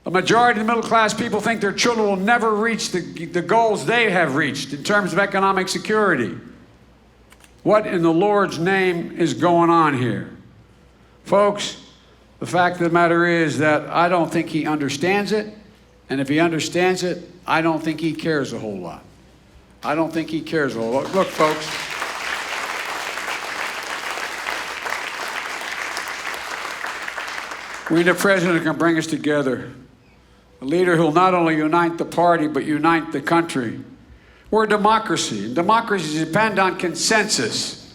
A majority of the middle-class people think their children will never reach the goals they have reached in terms of economic security. What in the Lord's name is going on here? Folks, the fact of the matter is that I don't think he understands it, and if he understands it, I don't think he cares a whole lot. I don't think he cares a whole lot. Look, folks, we need a president who can bring us together. A leader who will not only unite the party, but unite the country. We're a democracy, and democracies depend on consensus.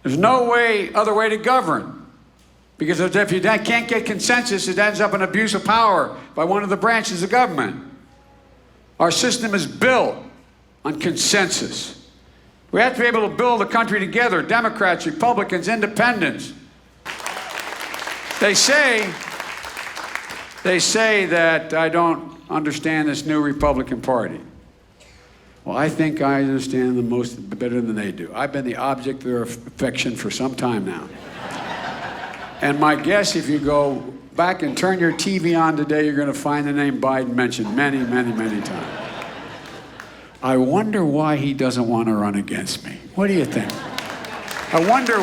There's no other way to govern. Because if you can't get consensus, it ends up in abuse of power by one of the branches of government. Our system is built on consensus. We have to be able to build the country together, Democrats, Republicans, Independents. They say that I don't understand this new Republican Party. Well, I think I understand them better than they do. I've been the object of their affection for some time now. And my guess, if you go back and turn your TV on today, you're going to find the name Biden mentioned many, many, many times. I wonder why he doesn't want to run against me. What do you think? I wonder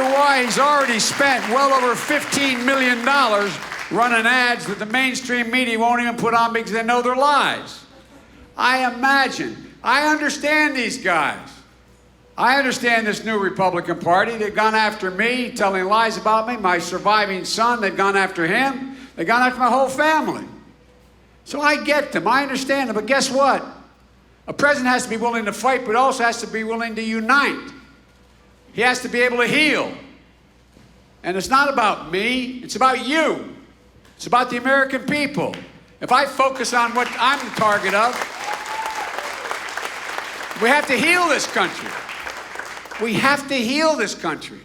why he's already spent well over $15 million running ads that the mainstream media won't even put on because they know they're lies. I understand these guys. I understand this new Republican Party. They've gone after me, telling lies about me, my surviving son. They've gone after him. They've gone after my whole family. So I get them. I understand them. But guess what? A president has to be willing to fight, but also has to be willing to unite. He has to be able to heal. And it's not about me. It's about you. It's about the American people. If I focus on what I'm the target of, we have to heal this country. We have to heal this country.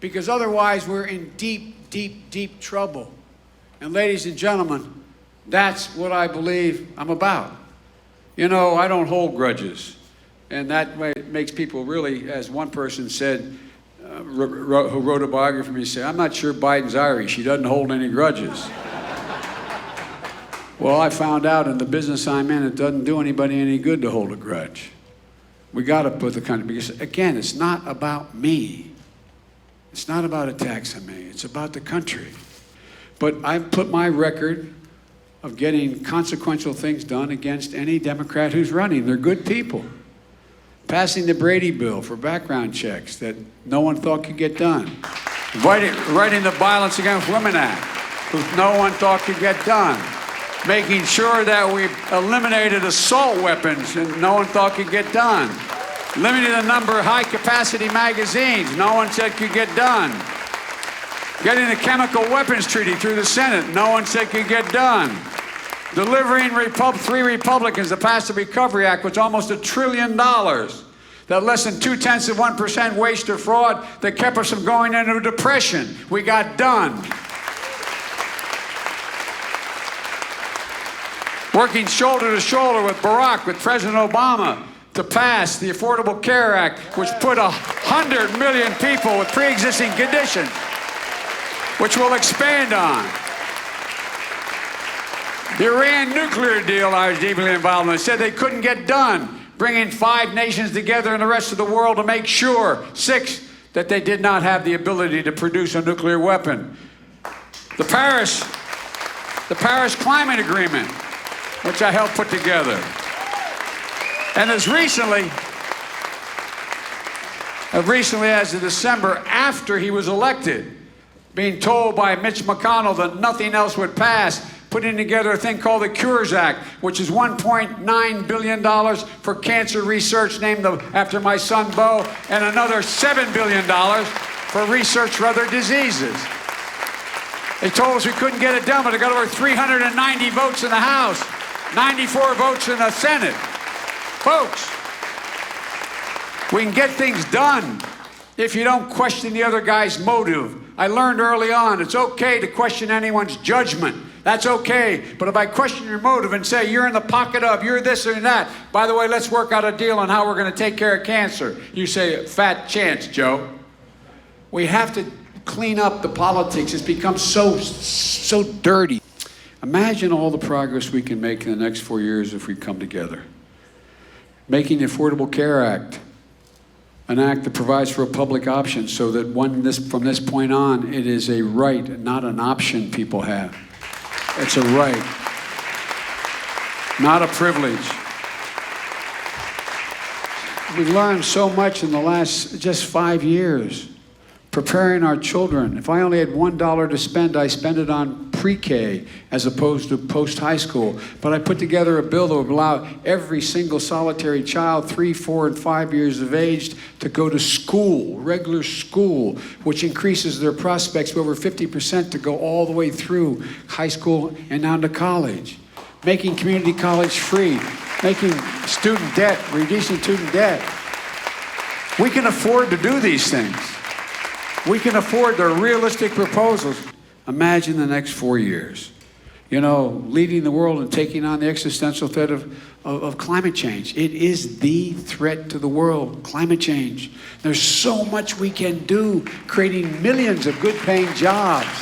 Because otherwise we're in deep, deep, deep trouble. And ladies and gentlemen, that's what I believe I'm about. You know, I don't hold grudges. And that way it makes people really, as one person said, who wrote a biography of me, said, I'm not sure Biden's Irish. He doesn't hold any grudges. Well, I found out in the business I'm in, it doesn't do anybody any good to hold a grudge. We got to put the country, because again, it's not about me. It's not about attacks on me. It's about the country. But I've put my record of getting consequential things done against any Democrat who's running. They're good people. Passing the Brady bill for background checks that no one thought could get done. Writing the Violence Against Women Act, which no one thought could get done. Making sure that we eliminated assault weapons and no one thought could get done. Limiting the number of high-capacity magazines no one said could get done. Getting the chemical weapons treaty through the Senate no one said could get done. Delivering 3 Republicans to pass the Recovery Act, which is almost $1 trillion. That less than 0.2% waste or fraud that kept us from going into a depression. We got done. Working shoulder to shoulder with Barack, with President Obama, to pass the Affordable Care Act, which put 100 million people with pre-existing conditions, which we'll expand on. The Iran nuclear deal I was deeply involved in, said they couldn't get done, bringing 5 nations together and the rest of the world to make sure, 6, that they did not have the ability to produce a nuclear weapon. The Paris Climate Agreement, which I helped put together. And as recently as of December, after he was elected, being told by Mitch McConnell that nothing else would pass, putting together a thing called the Cures Act, which is $1.9 billion for cancer research named after my son, Bo, and another $7 billion for research for other diseases. They told us we couldn't get it done, but it got over 390 votes in the House, 94 votes in the Senate. Folks, we can get things done if you don't question the other guy's motive. I learned early on, it's okay to question anyone's judgment. That's okay. But if I question your motive and say you're in the pocket of, you're this or that, by the way, let's work out a deal on how we're going to take care of cancer. You say, fat chance, Joe. We have to clean up the politics. It's become so dirty. Imagine all the progress we can make in the next 4 years if we come together. Making the Affordable Care Act, an act that provides for a public option so that from this point on, it is a right, not an option people have. It's a right, not a privilege. We've learned so much in the last just 5 years. Preparing our children. If I only had $1 to spend, I spend it on pre-K as opposed to post-high school. But I put together a bill that would allow every single solitary child, 3, 4, and 5 years of age, to go to school, regular school, which increases their prospects by over 50% to go all the way through high school and on to college. Making community college free, making student debt, reducing student debt. We can afford to do these things. We can afford their realistic proposals. Imagine the next 4 years. You know, leading the world and taking on the existential threat of climate change. It is the threat to the world, climate change. There's so much we can do, creating millions of good-paying jobs.